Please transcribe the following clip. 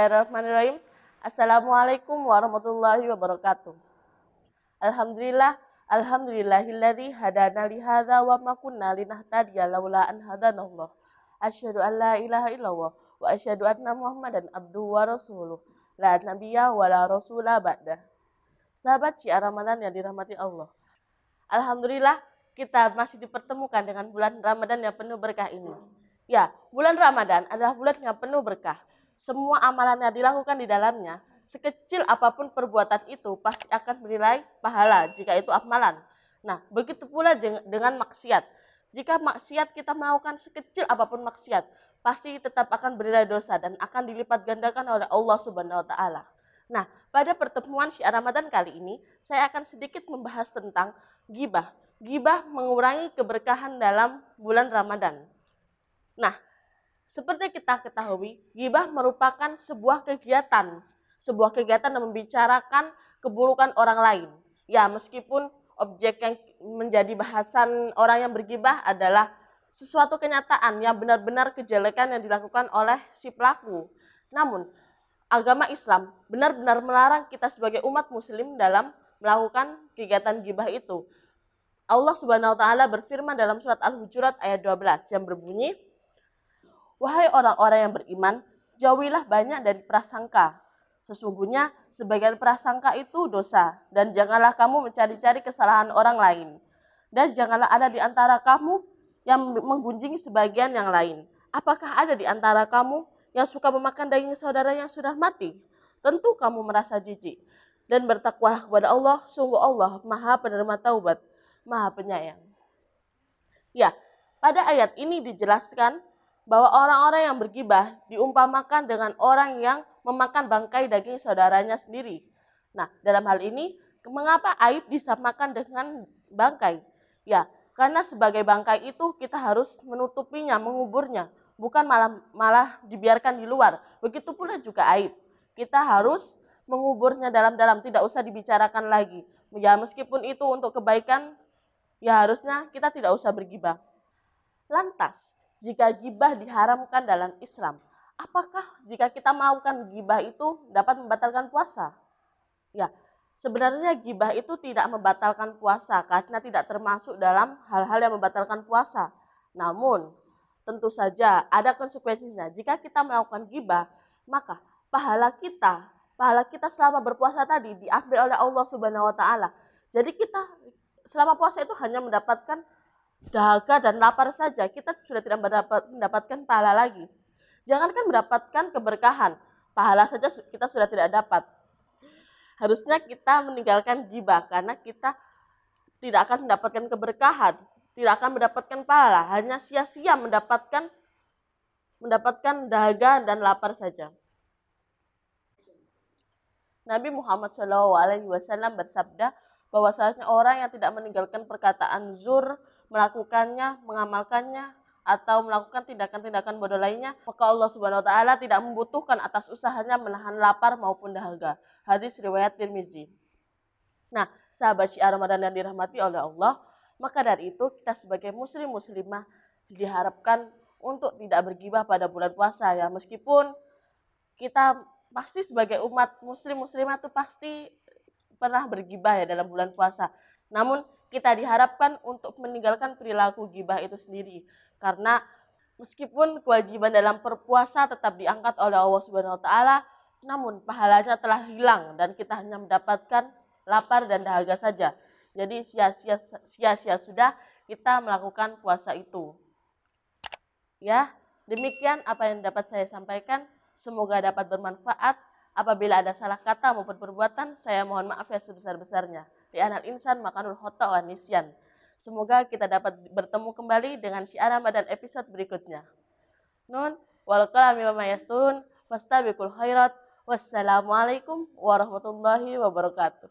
Bismillahirrahmanirrahim. Assalamualaikum warahmatullahi wabarakatuh. Alhamdulillahilladzi hadana li hadza wa ma kunna linahtadiya laula an hadanallah. Asyhadu an la ilaha illallah wa asyhadu anna Muhammadan abduhu wa rasuluh. La nabiyya wa la rasula ba'da. Sahabat Syiar Ramadan yang dirahmati Allah. Alhamdulillah kita masih dipertemukan dengan bulan Ramadan yang penuh berkah ini. Ya, bulan Ramadan adalah bulan yang penuh berkah. Semua amalan yang dilakukan di dalamnya, sekecil apapun perbuatan itu pasti akan bernilai pahala jika itu amalan. Nah, begitu pula dengan maksiat. Jika maksiat kita melakukan sekecil apapun maksiat, pasti tetap akan bernilai dosa dan akan dilipat gandakan oleh Allah Subhanahu wa taala. Nah, pada pertemuan Syiar Ramadan kali ini, saya akan sedikit membahas tentang ghibah. Ghibah mengurangi keberkahan dalam bulan Ramadan. Nah, seperti kita ketahui, ghibah merupakan sebuah kegiatan yang membicarakan keburukan orang lain. Ya, meskipun objek yang menjadi bahasan orang yang berghibah adalah sesuatu kenyataan yang benar-benar kejelekan yang dilakukan oleh si pelaku. Namun, agama Islam benar-benar melarang kita sebagai umat muslim dalam melakukan kegiatan ghibah itu. Allah Subhanahu wa taala berfirman dalam surat Al-Hujurat ayat 12 yang berbunyi, "Wahai orang-orang yang beriman, jauhilah banyak dari prasangka. Sesungguhnya sebagian prasangka itu dosa, dan janganlah kamu mencari-cari kesalahan orang lain. Dan janganlah ada di antara kamu yang menggunjing sebagian yang lain. Apakah ada di antara kamu yang suka memakan daging saudara yang sudah mati? Tentu kamu merasa jijik. Dan bertakwalah kepada Allah, sungguh Allah Maha Penerima Taubat, Maha Penyayang." Ya, pada ayat ini dijelaskan bahwa orang-orang yang berghibah diumpamakan dengan orang yang memakan bangkai daging saudaranya sendiri. Nah, dalam hal ini, mengapa aib disamakan dengan bangkai? Ya, karena sebagai bangkai itu kita harus menutupinya, menguburnya, bukan malah dibiarkan di luar. Begitu pula juga aib. Kita harus menguburnya dalam-dalam, tidak usah dibicarakan lagi. Ya, meskipun itu untuk kebaikan, ya harusnya kita tidak usah berghibah. Lantas, jika ghibah diharamkan dalam Islam, apakah jika kita melakukan ghibah itu dapat membatalkan puasa? Ya, sebenarnya ghibah itu tidak membatalkan puasa karena tidak termasuk dalam hal-hal yang membatalkan puasa. Namun, tentu saja ada konsekuensinya. Jika kita melakukan ghibah, maka pahala kita selama berpuasa tadi diambil oleh Allah Subhanahu wa taala. Jadi kita selama puasa itu hanya mendapatkan dahaga dan lapar saja, kita sudah tidak mendapatkan pahala lagi. Jangankan mendapatkan keberkahan, pahala saja kita sudah tidak dapat. Harusnya kita meninggalkan ghibah karena kita tidak akan mendapatkan keberkahan, tidak akan mendapatkan pahala, hanya sia-sia mendapatkan dahaga dan lapar saja. Nabi Muhammad SAW bersabda bahwasanya orang yang tidak meninggalkan perkataan zur, melakukannya, mengamalkannya, atau melakukan tindakan-tindakan bodoh lainnya, maka Allah Subhanahu wa taala tidak membutuhkan atas usahanya menahan lapar maupun dahaga. Hadis riwayat Tirmizi. Nah, sahabat Syiar Ramadan yang dirahmati oleh Allah, maka dari itu kita sebagai muslim-muslimah diharapkan untuk tidak berghibah pada bulan puasa ya, meskipun kita pasti sebagai umat muslim-muslimah itu pasti pernah berghibah ya dalam bulan puasa. Namun kita diharapkan untuk meninggalkan perilaku ghibah itu sendiri. Karena meskipun kewajiban dalam berpuasa tetap diangkat oleh Allah Subhanahu wa taala, namun pahalanya telah hilang dan kita hanya mendapatkan lapar dan dahaga saja. Jadi sia-sia sudah kita melakukan puasa itu. Ya, demikian apa yang dapat saya sampaikan. Semoga dapat bermanfaat. Apabila ada salah kata maupun perbuatan, saya mohon maaf ya sebesar-besarnya. Di anal insan makanul khota wa nisyan. Semoga kita dapat bertemu kembali dengan Syiar Ramadan episode berikutnya. Nun wal qalami wa mayastun fastabiqul khairat. Wassalamualaikum warahmatullahi wabarakatuh.